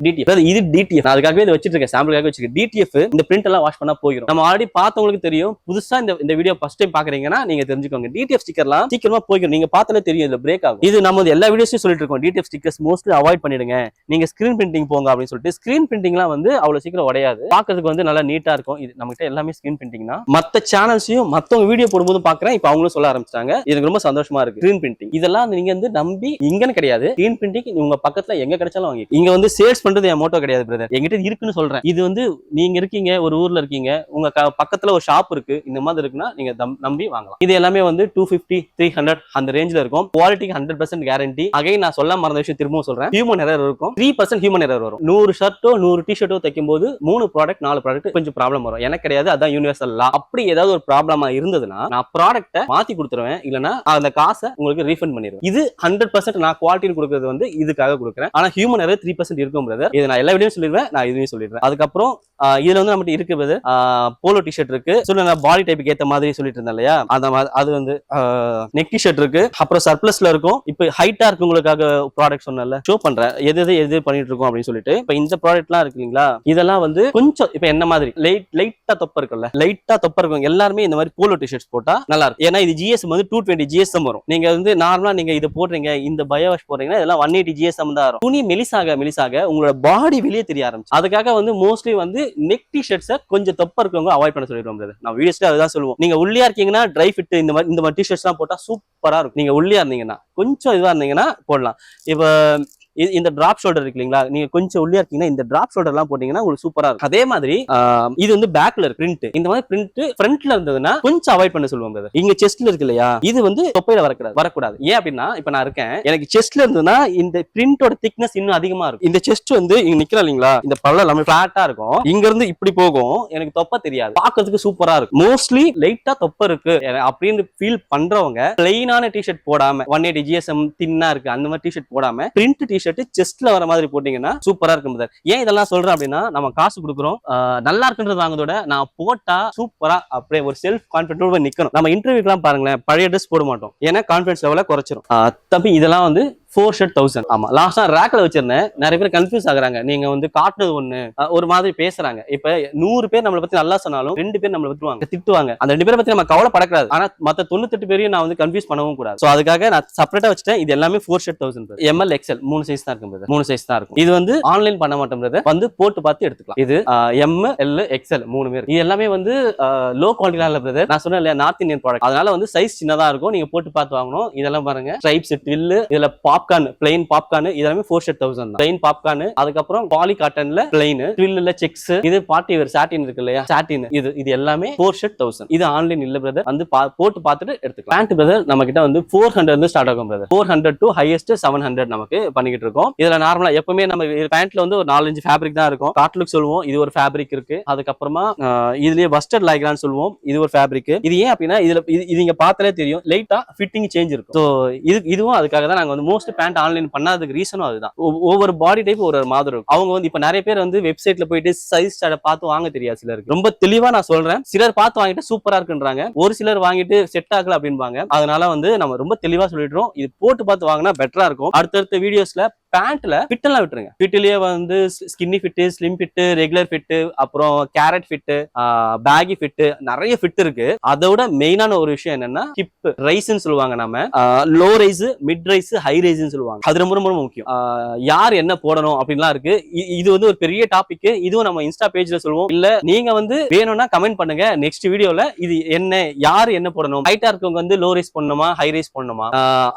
டிடிஎஃப். இது டிடிஎஃப் நான் அதுக்காகவே இதை வச்சிட்டு இருக்கேன், சாம்பிளுக்காக வச்சிருக்கேன். டிடிஎஃப் இந்த பிரிண்ட் எல்லாம் வாஷ் பண்ணா போயிடும். நம்ம ஆல்ரெடி பார்த்தவங்களுக்கு தெரியும். புதுசா இந்த வீடியோ ஃபர்ஸ்ட் டைம் பாக்குறீங்கன்னா நீங்க தெரிஞ்சுக்கோங்க. டிடிஎஃப் ஸ்டிக்கர்லாம் சீக்கிரமா போயிடும். நீங்க பார்த்தாலே தெரியும் இதுல பிரேக் ஆகும். இது நம்ம எல்லா வீடியோஸையும் சொல்லிட்டு இருக்கோம். டிடிஎஃப் ஸ்டிக்கர்ஸ் மோஸ்ட்லி அவாய்ட் பண்ணிடுங்க, நீங்க ஸ்கிரீன் பிரிண்டிங் போங்க அப்படின்னு சொல்லிட்டு. ஸ்கிரீன் பிரிண்டிங் வந்து அவ்வளவு சீக்கிரம் உடையாது, பாக்குறதுக்கு வந்து நல்லா நீட்டா இருக்கும். இது நமக்கு எல்லாமே ஸ்கிரீன் பிரிண்டிங் தான். மத்த சேனல்ஸையும் மத்தவங்க வீடியோ போடும்போது பாக்குறேன், இப்ப அவங்களும் சொல்ல ஆரம்பிச்சாங்க. எனக்கு ரொம்ப சந்தோஷமா இருக்கு. ஸ்கிரீன் பிரிண்டிங் இதெல்லாம் நீங்க வந்து நம்பி இங்கன்னு கிடையாது. ஸ்கிரீன் பிரிண்டிங் உங்க பக்கத்துல எங்க கிடைச்சாலும் வாங்கி. இங்க வந்து சேல்ஸ் பண்றது என் மோட்டோ கிடையாது பிரதர், என்கிட்ட இருக்குன்னு சொல்றேன். இது வந்து நீங்க இருக்கீங்க ஒரு ஊர்ல இருக்கீங்க, உங்க பக்கத்துல ஒரு ஷாப் இருக்கு, இந்த மாதிரி இருக்குன்னா நீங்க நம்பி வாங்கலாம். இது எல்லாமே வந்து 250 300 அந்த ரேஞ்சில இருக்கும். குவாலிட்டிக்கு 100% கேரண்டி. அகைன் நான் சொல்ல மறந்த விஷயம் திரும்பவும் சொல்றேன், ஹியூமன் எரர் இருக்கும். 3% ஹியூமன் எரர் வரும். 100 ஷர்ட்டோ 100 டி-ஷர்ட்டோ தைக்கும் போது 3 ப்ராடக்ட் 4 ப்ராடக்ட் கொஞ்சம் ப்ராப்ளம் வரும். எனக்கு கிடையாது, அதான் யூனிவர்சல் லா. அப்படி ஏதாவது ஒரு ப்ராப்ளமா இருந்ததுன்னா நான் ப்ராடக்ட்டை மாத்தி கொடுத்துருவேன், இல்லனா அந்த காசை உங்களுக்கு ரீஃபண்ட் பண்ணிடுவேன். இது 100% நான் குவாலிட்டி கொடுக்கிறது வந்து இதுக்காக கொடுக்குறேன். ஆனா ஹியூமன் எரர் 3% இருக்கும் பிரதர். இது நான் எல்லா வீடியோவும் சொல்லிடுவேன், நான் இதுவும் சொல்லிடுறேன். அதுக்கப்புறம் இதுல வந்து நம்மகிட்ட இருக்கு பிரதர் போலோ டி-ஷர்ட் இருக்கு. சொல்லுங்க பாடி டைப்புக்கு ஏத்த மாதிரி சொல்லிட்டு இருந்தேன் இல்லையா, அது வந்து நெக் டி-ஷர்ட் இருக்கு. அப்புறம் சர்ப்ளஸ்ல இருக்கும். இப்போ ஹைட்டா இருக்குங்களுக்காக ப்ராடக்ட் சொன்னல ஷோ பண்றேன், எது பண்ணிட்டு இருக்கோம் அப்படின்னு சொல்லிட்டு. இப்போ இந்த ப்ராடக்ட்லாம் இருக்கு இல்லீங்களா, இதெல்லாம் வந்து கொஞ்சம் இப்ப என்ன மாதிரி லைட்டா தொப்ப இருக்குல்ல, லைட்டா தொப்ப இருக்கும் எல்லாருமே இந்த மாதிரி போலோ டிஷர்ட்ஸ் போட்டா நல்லா இருக்கும். ஏன்னா இது GSM வந்து 220 GSM வரும். நீங்க வந்து நார்மலா நீங்க இது போடுறீங்க, இந்த பயோ வாஷ் போடுறீங்கன்னா இதெல்லாம் 180 GSM தான் வரும். துணி மெலிசாக உங்களோட பாடி வெளியே தெரிய ஆரம்பிச்சு. அதுக்காக வந்து மோஸ்ட்லி வந்து நெக் டிஷர்ட்ஸை கொஞ்சம் தொப்ப இருக்கவங்க அவாய்ட் பண்ண சொல்லிடுவோம். நான் வீடியோஸ்ல அதுதான் சொல்லுவோம். நீங்க உள்ளியா இருக்கீங்கன்னா ட்ரை ஃபிட் இந்த மாதிரி டிஷர்ட்ஸ் எல்லாம் போட்டா சூப்பரா இருக்கும். நீங்க உள்ளியா இருந்தீங்கன்னா, கொஞ்சம் இதுவா இருந்தீங்கன்னா போடலாம். இப்ப இந்த டிராப் ஷோல்டர் இருக்கு இல்லீங்களா, நீங்க கொஞ்சம் உள்ளியா இருக்கீங்கன்னா இந்த டிராப் ஷோல்டர் எல்லாம் போட்டீங்கன்னா உங்களுக்கு சூப்பரா இருக்கும். அதே மாதிரி இது வந்து பேக்ல இருக்கு பிரிண்ட், இந்த மாதிரி பிரிண்ட் ஃப்ரண்ட்ல இருந்ததுன்னா கொஞ்சம் அவாய்ட் பண்ண சொல்லுவாங்க brother. இங்க செஸ்ட்ல இருக்கு இல்லையா, இது வந்து தொப்பையில வரக்கூடாது. ஏன் அப்படின்னா இப்ப நான் இருக்கேன், எனக்கு செஸ்ட்ல இருந்ததுன்னா இந்த பிரிண்டோட திக்னஸ் இன்னும் அதிகமா இருக்கும். இந்த செஸ்ட் வந்து இங்க நிக்கிறோம் இல்லீங்களா, இந்த பல்ல எல்லாமே பிளாட்டா இருக்கும், இங்க இருந்து இப்படி போகும், எனக்கு தொப்பை தெரியாது, பாக்கிறதுக்கு சூப்பரா இருக்கும். மோஸ்ட்லி லைட்டா தொப்பை இருக்கு அப்படின்னு ஃபீல் பண்றவங்க பிளைனான டிஷர்ட் போடாம 180 GSM தின்னா இருக்கு அந்த மாதிரி டிஷர்ட் போடாம பிரிண்ட் டிஷர்ட் செஸ்ட்ல வர மாதிரி போட்டீங்கன்னா சூப்பரா இருக்கும் brother. ஏன் இதெல்லாம் சொல்றேன் அப்படின்னா, நம்ம காசு கொடுக்குறோம், நல்லா இருக்குன்றது வாங்குறதோட நான் போட்டா சூப்பரா அப்படியே ஒரு செல்ஃப் கான்பிடன்டோட நிக்கணும். நம்ம இன்டர்வியூக்கெல்லாம் பாருங்களேன், பழைய ட்ரெஸ் போட மாட்டோம், ஏன்னா கான்பிடன்ஸ் லெவல குறைச்சிரும். தம்பி இதெல்லாம் வந்து 4 ஷர்ட் 1000. ஆமா, லாஸ்டா ரேக்ல வச்சிருந்தேன். நிறைய பேர் கன்ஃபியூஸ் ஆகுறாங்க, நீங்க வந்து காட்டுறது ஒண்ணு ஒரு மாதிரி பேசுறாங்க. இப்ப 100 பேர் நம்மளை பத்தி நல்லா சொன்னாலும் 2 பேர் நம்மளை பத்தி திட்டுவாங்க. அந்த 2 பேரை பத்தி நம்ம கவலைப்படக்கூடாது. ஆனா மத்த 98 பேரையும் நான் வந்து கன்ஃபியூஸ் பண்ணவும் கூடாது. சோ அதுக்காக நான் செப்பரேட்டா வச்சுட்டேன். இது எல்லாமே 4 ஷர்ட் 1000. ML XL 3 சைஸ் தான் இருக்கும் brother. 3 சைஸ் தான் இருக்கும். இது வந்து ஆன்லைன் பண்ண மாட்டோம் brother, வந்து போட்டு பார்த்து எடுத்துக்கலாம். இது ML XL 3 பேர். இது எல்லாமே வந்து லோ குவாலிட்டில இல்ல brother. நான் சொன்னேன் இல்லையா, நார்த் இந்தியன் ப்ராடக்ட், அதனால வந்து சைஸ் சின்னதா இருக்கும். நீங்க போட்டு பார்த்து வாங்கணும். இதெல்லாம் பாருங்க, ஸ்ட்ரைப்ஸ் ட்வில், இதுல பாப்கார்ன் பிளைன் பாப்கார்ன், இதெல்லாம் 4 ஷர்ட் 1000 தான். பிளைன் பாப்கார்ன், அதுக்கப்புறம் பாலி காட்டன்ல பிளைன், ட்வில்ல செக்ஸ், இது பார்ட்டி வேர் சாட்டின் இருக்கு இல்லையா, சாட்டின், இது எல்லாமே 4 ஷர்ட் 1000. இது ஆன்லைன் இல்ல பிரதர், வந்து போட்டு பார்த்துட்டு எடுத்துக்கலாம். பேண்ட் பிரதர் நம்ம கிட்ட வந்து 400 இருந்து ஸ்டார்ட் ஆகும் பிரதர். 400 டு ஹையஸ்ட் 700 நமக்கு பண்ணிக்கிட்டு இருக்கோம். இதுல நார்மலா எப்பவுமே நம்ம பேண்ட்ல வந்து ஒரு 4-5 ஃபேப்ரிக் தான் இருக்கும். காட்லுக் சொல்லுவோம், இது ஒரு ஃபேப்ரிக் இருக்கு. அதுக்கப்புறமா இதுலயே வஸ்டர்ட் லைக்ரான் சொல்லுவோம், இது ஒரு ஃபேப்ரிக். இது ஏன் அப்படின்னா இது நீங்க பார்த்தாலே தெரியும், லைட்டா ஃபிட்டிங் சேஞ்ச் இருக்கும். சோ இதுவும் அதுக்காக தான் நாங்க வந்து மோஸ்ட் பேண்ட் ஆன்லைன் பண்ணாததுக்கு ரீசனும் அதுதான். ஒவ்வொரு பாடி டைப் ஒரு மாதிரி இருக்கும். அவங்க வந்து இப்ப நிறைய பேர் வந்து வெப்சைட்ல போயிட்டு சைஸ் சார்ட்டை பார்த்து வாங்க தெரியாது சிலருக்கு. ரொம்ப தெளிவா நான் சொல்றேன், சிலர் பார்த்து வாங்கிட்டு சூப்பரா இருக்குன்றாங்க, ஒரு சிலர் வாங்கிட்டு செட் ஆகல அப்படின்பாங்க. அதனால வந்து நம்ம ரொம்ப தெளிவா சொல்லிடுறோம், இது போட்டு பார்த்து வாங்கினா பெட்டரா இருக்கும். அடுத்தடுத்த வீடியோஸ்ல பேண்ட்ல ஃபிட் எல்லாம் விட்டுருங்க. ஃபிட்லயே வந்து skinny fit, slim fit, regular fit, அப்புறம் கேரட் ஃபிட், பேகி ஃபிட், நிறைய ஃபிட் இருக்கு. அதோட மெயினான ஒரு விஷயம் என்னன்னா ஹிப் ரைஸ்ன்னு சொல்லுவாங்க, நம்ம low rise, mid rise, high ரைஸ்ன்னு சொல்லுவாங்க. அது ரொம்ப ரொம்ப முக்கியம். யார் என்ன போடணும் அப்படின்லாம் இருக்கு. இது வந்து ஒரு பெரிய டாபிக். இதுவும் நம்ம இன்ஸ்டா பேஜ்ல சொல்லுவோம். இல்ல நீங்க வந்து வேணும்னா கமெண்ட் பண்ணுங்க, நெக்ஸ்ட் வீடியோல இது என்ன, யார் என்ன போடணும், ஹைட்டா இருக்கவங்க வந்து லோ ரைஸ் பண்ணணுமா, ஹை ரைஸ் பண்ணணுமா,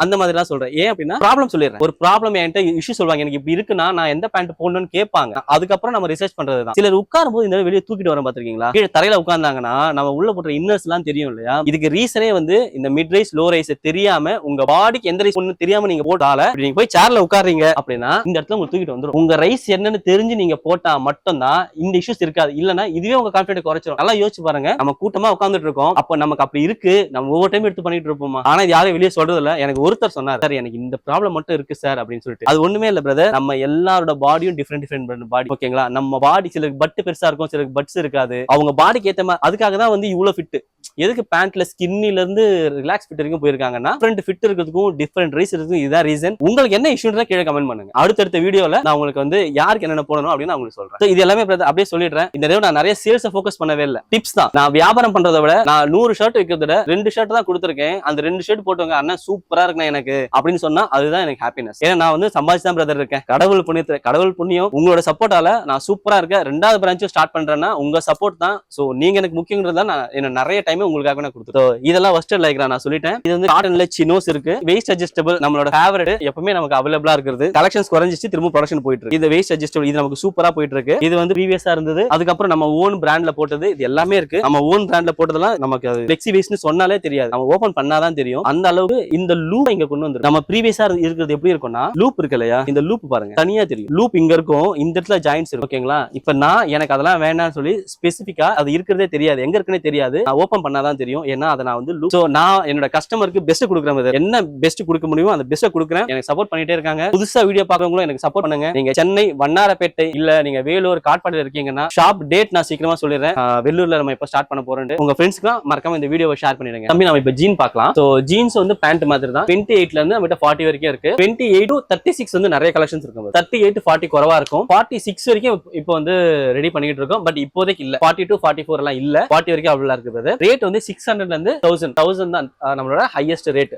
அந்த மாதிரி எல்லாம் சொல்றேன். ஏன் அப்படின்னா ப்ராப்ளம் சொல்லிடுறேன். ஒரு ப்ராப்ளம் என்கிட்ட இஷ்யூ சொல்லுவாங்க, எனக்கு இப்படி இருக்குன்னா நான் எந்த பேண்ட் போடணும்னு கேட்பாங்க. அதுக்கப்புறம் நம்ம ரிசர்ச் பண்றதுதான். சிலர் உட்காரும் போது இந்த வெளியே தூக்கிட்டு வர பாத்திருக்கீங்களா, கீழே தரையில உட்கார்ந்தாங்கன்னா நம்ம உள்ள போடுற இன்னர்ஸ் எல்லாம் தெரியும் இல்லையா. இதுக்கு ரீசனே வந்து இந்த மிட் ரைஸ் லோ ரைஸ் தெரியாம, உங்க பாடிக்கு எந்த ரைஸ் ஒண்ணு தெரியாம நீங்க போட்டால நீங்க போய் சேர்ல உட்கார்றீங்க அப்படின்னா இந்த இடத்துல உங்களுக்கு தூக்கிட்டு வந்துடும். உங்க ரைஸ் என்னன்னு தெரிஞ்சு நீங்க போட்டா மட்டும்தான் இந்த இஷ்யூஸ் இருக்காது. இல்லன்னா இதுவே உங்க கான்ஃபிடன்ஸ் குறைச்சிடும். நல்லா யோசிச்சு பாருங்க, நம்ம கூட்டமா உட்கார்ந்துட்டு இருக்கோம், அப்ப நமக்கு அப்படி இருக்கு, நம்ம ஒவ்வொரு டைம் எடுத்து பண்ணிட்டு இருப்போமா. ஆனா இது யாரும் வெளியே சொல்றது இல்ல. எனக்கு ஒருத்தர் சொன்னார், சார் எனக்கு இந்த ப்ராப்ளம் மட்டும் இருக்கு சார் அப்படின்னு சொல்லிட்டு. அது ஒண்ணுமே இல்ல பிரதர், நம்ம எல்லாரோட பாடியும் டிஃபரெண்ட் பாடி, ஓகேங்களா. நம்ம பாடி சிலருக்கு பட்டு பெருசா இருக்கும், சிலருக்கு பட்ஸ் இருக்காது. அவங்க பாடிக்கு ஏத்த மாதிரி, அதுக்காக தான் வந்து இவ்வளவு ஃபிட். எதுக்கு பேண்ட்ல ஸ்கின்னில இருந்து ரிலாக்ஸ் ஃபிட் வரைக்கும் போயிருக்காங்கன்னா டிஃபரெண்ட் ஃபிட் இருக்கிறதுக்கும் டிஃபரெண்ட் ரைஸ் இருக்கிறதுக்கும் இதுதான் ரீசன். உங்களுக்கு என்ன இஷ்யூன்றத கீழே கமெண்ட் பண்ணுங்க. அடுத்தடுத்த வீடியோல நான் உங்களுக்கு வந்து யாருக்கு என்னென்ன போடணும் அப்படின்னு உங்களுக்கு சொல்றேன். இது எல்லாமே அப்படியே சொல்லிடுறேன். இந்த தடவை நான் நிறைய சேல்ஸ் ஃபோக்கஸ் பண்ணவே இல்லை, டிப்ஸ் தான். நான் வியாபாரம் பண்றதை விட நான் 100 ஷர்ட் விற்கிறத விட 2 ஷர்ட் தான் கொடுத்துருக்கேன். அந்த 2 ஷர்ட் போட்டுங்க அண்ணா சூப்பரா இருக்குண்ணா எனக்கு அப்படின்னு சொன்னா அதுதான் எனக்கு ஹாப்பினஸ். ஏன்னா நான் வந்து சம்பாதிச்சு தான் பிரதர் இருக்கேன். கடவுள் புண்ணியம் உங்களோட சப்போர்ட்டால நான் சூப்பரா இருக்கேன். 2வது பிரான்ச்சும் ஸ்டார்ட் பண்றேன்னா உங்க சப்போர்ட் தான். சோ நீங்க எனக்கு முக்கியங்கிறதா நான் என்ன நிறைய டைம் உங்களுக்காக நான் கொடுத்துட்டோம். இதெல்லாம் வஸ்டர்ட் லைக்ரா நான் சொல்லிட்டேன். இது வந்து காட்டன்ல சினோஸ் இருக்கு, வெயிஸ்ட் அட்ஜஸ்டபிள், நம்மளோட ஃபேவரட், எப்பவுமே நமக்கு அவைலபிளா இருக்குது. கலெக்ஷன்ஸ் குறைஞ்சிச்சு, திரும்ப ப்ரொடக்ஷன் போயிட்டு இருக்கு. இது வெயிஸ்ட் அட்ஜஸ்டபிள், இது நமக்கு சூப்பரா போயிட்டு இருக்கு. இது வந்து ப்ரீவியஸா இருந்தது, அதுக்கப்புறம் நம்ம ஓன் பிராண்ட்ல போட்டது, இது எல்லாமே இருக்கு. நம்ம ஓன் பிராண்ட்ல போட்டதெல்லாம் நமக்கு ஃப்ளெக்ஸி வெயிஸ்ட்னு சொன்னாலே தெரியாது, நம்ம ஓபன் பண்ணாதான் தெரியும். அந்த அளவுக்கு இந்த லூப் இங்க கொண்டு வந்து நம்ம ப்ரீவியஸா இருக்கிறது எப்படி இருக்கும்னா, லூப் இருக்கு இல்லையா, இந்த லூப் பாருங்க தனியா தெரியும். லூப் இங்க இருக்கும், இந்த இடத்துல ஜாயின்ட்ஸ் இருக்கும், ஓகேங்களா. இப்ப நான் எனக்கு அதெல்லாம் வேண்டாம்னு சொல்லி ஸ்பெசிபிக்கா அது இருக்கிறதே தெரியாது, எங்க இருக்குன்னே தெரியாது. நான் ஓபன் ஓபன் பண்ணாதான் தெரியும். ஏன்னா அதை நான் வந்து சோ நான் என்னோட கஸ்டமருக்கு பெஸ்ட் கொடுக்குறேன். என்ன பெஸ்ட் கொடுக்க முடியுமோ அந்த பெஸ்ட் கொடுக்குறேன். எனக்கு சப்போர்ட் பண்ணிட்டே இருக்காங்க. புதுசா வீடியோ பாக்குறவங்களும் எனக்கு சப்போர்ட் பண்ணுங்க. நீங்க சென்னை வண்ணாரப்பேட்டை இல்ல நீங்க வேலூர் காட்பாடியில் இருக்கீங்கன்னா ஷாப் டேட் நான் சீக்கிரமா சொல்லிடுறேன். வெள்ளூர்ல நம்ம இப்ப ஸ்டார்ட் பண்ண போறோம். உங்க ஃப்ரெண்ட்ஸ்க்குலாம் மறக்காம இந்த வீடியோவை ஷேர் பண்ணிடுங்க. தம்பி நம்ம இப்ப ஜீன் பார்க்கலாம். சோ ஜீன்ஸ் வந்து பேண்ட் மாதிரி தான். 28ல இருந்து நம்ம 40 வரைக்கும் இருக்கு. 28 to 36 வந்து நிறைய கலெக்ஷன்ஸ் இருக்கு. 38 to 40 குறவா இருக்கும். 46 வரைக்கும் இப்போ வந்து ரெடி பண்ணிட்டு இருக்கோம். பட் இப்போதைக்கு இல்ல. 40 to 44 எல்லாம் இல்ல. 40 வரைக்கும் அவ்வளவு இருக்குது. ரேட் வந்து 600ல இருந்து 1000 தான் நம்மளோட ஹையஸ்ட் ரேட்.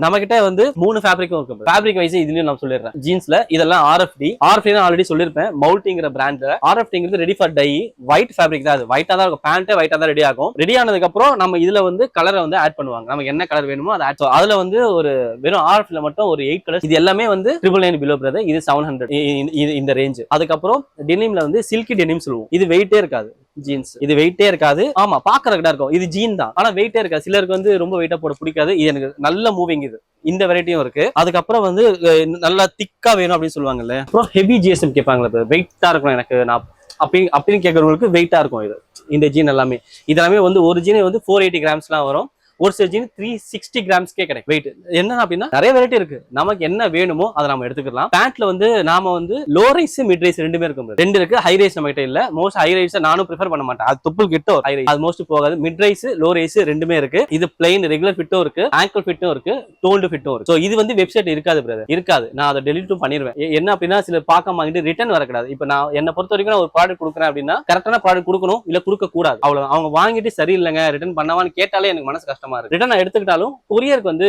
நம்ம கிட்ட வந்து 3 ஃபேப்ரிக்கும் இருக்கு. ஃபேப்ரிக் வைஸ் இதுலயும் நான் சொல்லிடுறேன். ஜீன்ஸ்ல இதெல்லாம் RFD நான் ஆல்ரெடி சொல்லிருப்பேன். மவுல்டிங்கிற பிராண்ட்ல RFDங்கிறது ready for dye. White fabric தான். அது ஒயிட்டா தான் இருக்கும். பேண்ட் ஒயிட்டா தான் ரெடி ஆகும். ரெடி ஆனதுக்கு அப்புறம் நம்ம இதுல வந்து கலரை வந்து ஆட் பண்ணுவாங்க. நமக்கு என்ன கலர் வேணுமோ அதை ஆட். அதுல வந்து ஒரு வெறும் RFல மட்டும் ஒரு 8 கலர்ஸ். இது எல்லாமே வந்து 999 பிலோ பிரதர். இது 700 இந்த ரேஞ்ச். அதுக்கப்புறம் டெனிம்ல வந்து சில்கி டெனிம் சொல்லுவோம். இது வெயிட்டே இருக்காது. ஜீன்ஸ் இது வெயிட்டே இருக்காது. ஆமா பாக்குறதுக்கு இருக்கும். இது ஜீன் தான். ஆனா வெயிட்டே இருக்காது. சிலருக்கு வந்து ரொம்ப வெயிட்டா போட பிடிக்காது. இது எனக்கு நல்ல மூவிங். இது இந்த வெரைட்டியும் இருக்கு. அதுக்கப்புறம் வந்து நல்லா திக்கா வேணும் அப்படின்னு சொல்லுவாங்கல்ல. அப்புறம் ஹெவி GSM கேட்பாங்களே. வெயிட்டா இருக்கும் எனக்கு. நான் அப்படின்னு கேட்கறவங்களுக்கு வெயிட்டா இருக்கும். இது இந்த ஜீன் எல்லாமே இதெல்லாமே வந்து ஒரு ஜீன் வந்து 480 கிராம்ஸ்லாம் வரும். ஒரு சில ஜீன் 360 கிராம்ஸ்க்கே கிடைக்கும். வெயிட் என்ன அப்படின்னா நிறைய வெரைட்டி இருக்கு. நமக்கு என்ன வேணுமோ அதை நம்ம எடுத்துக்கலாம். பேண்ட்ல வந்து நாம வந்து லோ ரைஸ் மிட் ரைஸ் ரெண்டுமே இருக்கும். ரெண்டு இருக்கு. ஹை ரைஸ் நம்ம கிட்ட இல்ல. மோஸ்ட் ஹை ரைஸ் நானும் ப்ரிஃபர் பண்ண மாட்டேன். அது துப்புள் கிட்ட ஹை ரைஸ் அது மோஸ்ட் போகாது. மிட் ரைஸ் லோ ரைஸ் ரெண்டுமே இருக்கு. இது பிளைன் ரெகுலர் ஃபிட்டும் இருக்கு, ஆங்கிள் ஃபிட்டும் இருக்கு, டோல்டு ஃபிட்டும் இருக்கு. சோ இது வந்து வெப்சைட் இருக்காது பிரதர். இருக்காது. நான் அதை டெலிட்டும் பண்ணிடுவேன். என்ன அப்படின்னா சில பார்க்க வாங்கிட்டு ரிட்டர்ன் வரக்கூடாது. இப்ப நான் என்ன பொறுத்த வரைக்கும் நான் ஒரு ப்ராடக்ட் கொடுக்குறேன் அப்படின்னா கரெக்டான ப்ராடக்ட் கொடுக்கணும். இல்ல கொடுக்க கூடாது. அவ்வளவு. அவங்க வாங்கிட்டு சரியில்லைங்க ரிட்டர்ன் பண்ணவான்னு கேட்டாலே எனக்கு மனசு கஷ்டமா இருக்கு. ரிட்டர்ன் நான் எடுத்துக்கிட்டாலும் கொரியருக்கு வந்து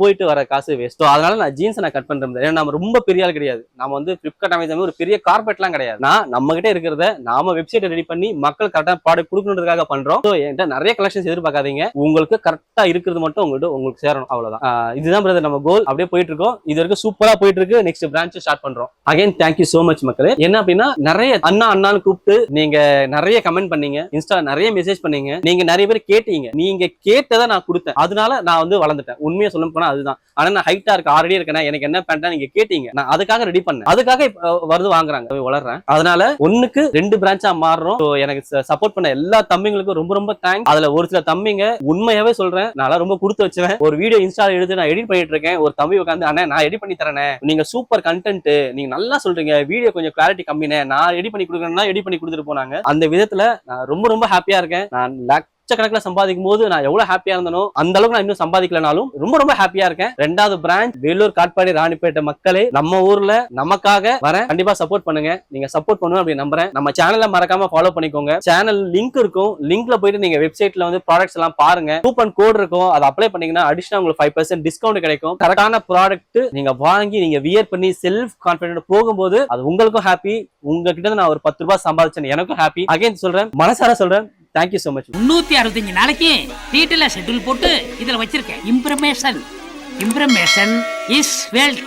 போயிட்டு வர காசு வேஸ்ட். அதனால நான் ஜீன்ஸ் நான் கட் பண்றேன். ஏன்னா நம்ம ரொம்ப பெரிய ஆள் கிடையாது. நம்ம வந்து பிளிப்கார்ட் அமேசான் ஒரு பெரிய கார்பரேட்லாம் கிடையாது. நான் நம்ம கிட்ட இருக்கிறத நாம வெப்சைட் ரெடி பண்ணி மக்கள் கரெக்டான ப்ராடக்ட் கொடுக்கணுன்றதுக்காக பண்றோம். ஸோ என்கிட்ட நிறைய கலெக்ஷன்ஸ் எதிர்பார்க்காதீங்க. உங்களுக்கு கரெக்டா இருக்கிறது மட்டும் உங்களுக்கு சேரணும். அவ்வளவுதான். இதுதான் பிரதர் நம்ம கோல். அப்படியே போயிட்டு இருக்கோம். இது வரைக்கும் சூப்பரா போயிட்டு இருக்கு. நெக்ஸ்ட் பிரான்ச் ஸ்டார்ட் பண்றோம். அகைன் தேங்க்யூ சோ மச் மக்களே. என்ன அப்படின்னா நிறைய அண்ணான்னு கூப்பிட்டு நீங்க நிறைய கமெண்ட் பண்ணீங்க. இன்ஸ்டா நிறைய மெசேஜ் பண்ணீங்க. நீங்க நிறைய பேர் கேட்டீங்க. நீங்க கேட்டதை நான் கொடுத்தேன். அதனால நான் வந்து வளர்ந்துட்டேன். உண்மையா சொல்ல போனா அதுதான். ஆனா நான் ஹைட்டா இருக்க ஆல்ரெடி இருக்கேன். எனக்கு என்ன பேண்டா நீங்க கேட்டீங்க. நான் அதுக்காக ரெடி பண்ணேன். அதுக்காக வருது வாங்குறாங்க. வளர்றேன். அதனால 1க்கு 2 பிரான்ச்சா மாறுறோம். எனக்கு சப்போர்ட் பண்ண எல்லா தம்பிங்களுக்கும் ரொம்ப ரொம்ப தேங்க்ஸ். அதுல ஒரு சில தம்பிங்க உண்மையாவே சொல்றேன் நான் ரொம்ப கொடுத்து வச்சுவேன். ஒரு வீடியோ இன்ஸ்டால எடுத்து நான் எடிட் பண்ணிட்டு இருக்கேன். ஒரு தம்பி உட்காந்து அண்ணா நான் எடிட் பண்ணி தரேன். நீங்க சூப்பர் கண்டென்ட். நீங்க நல்லா சொல்றீங்க. வீடியோ கொஞ்சம் கிளாரிட்டி கம்மினே. நான் எடிட் பண்ணி கொடுக்குறேன்னா எடிட் பண்ணி கொடுத்துட்டு போனாங்க. அந்த விதத்துல நான் ரொம்ப ரொம்ப ஹாப்பியா இருக்கேன். நான் கணக்கில் சம்பாதிக்கும் போது நான் எவ்வளவு ஹாப்பியா இருந்தனோ அந்த அளவுக்கு நான் இன்னும் சம்பாதிக்கலனாலும் ரொம்ப ரொம்ப ஹாப்பியா இருக்கேன். 2வது பிரான்ச் வேலூர் காட்பாடி ராணிப்பேட்டை மக்களே நம்ம ஊர்ல நமக்காக வரேன். கண்டிப்பா சப்போர்ட் பண்ணுங்க. நீங்க சப்போர்ட் பண்ணுவேன் அப்படி நம்புறேன். நம்ம சேனலை மறக்காம ஃபாலோ பண்ணிக்கோங்க. சேனல் லிங்க் இருக்கும். லிங்க்ல போயிட்டு நீங்க வெப்சைட்ல வந்து ப்ராடக்ட்ஸ் எல்லாம் பாருங்க. கூப்பன் கோட் இருக்கும். அதை அப்ளை பண்ணீங்கன்னா அடிஷனல் உங்களுக்கு 5% டிஸ்கவுண்ட் கிடைக்கும். கரெக்டான ப்ராடக்ட் நீங்க வாங்கி நீங்க வியர் பண்ணி செல்ஃப் கான்பிடென்ட் போகும்போது அது உங்களுக்கும் ஹாப்பி. உங்ககிட்ட நான் ஒரு 10 ரூபாய் சம்பாதிச்சேன். எனக்கும் ஹாப்பி. அகைன் சொல்றேன். மனசார சொல்றேன். Thank you so much. 365 நாளைக்கு டீட்டெயிலா ஷெட்யூல் போட்டு இதுல வச்சிருக்கேன். இம்ப்ரமேஷன் இஸ் வெல்த்.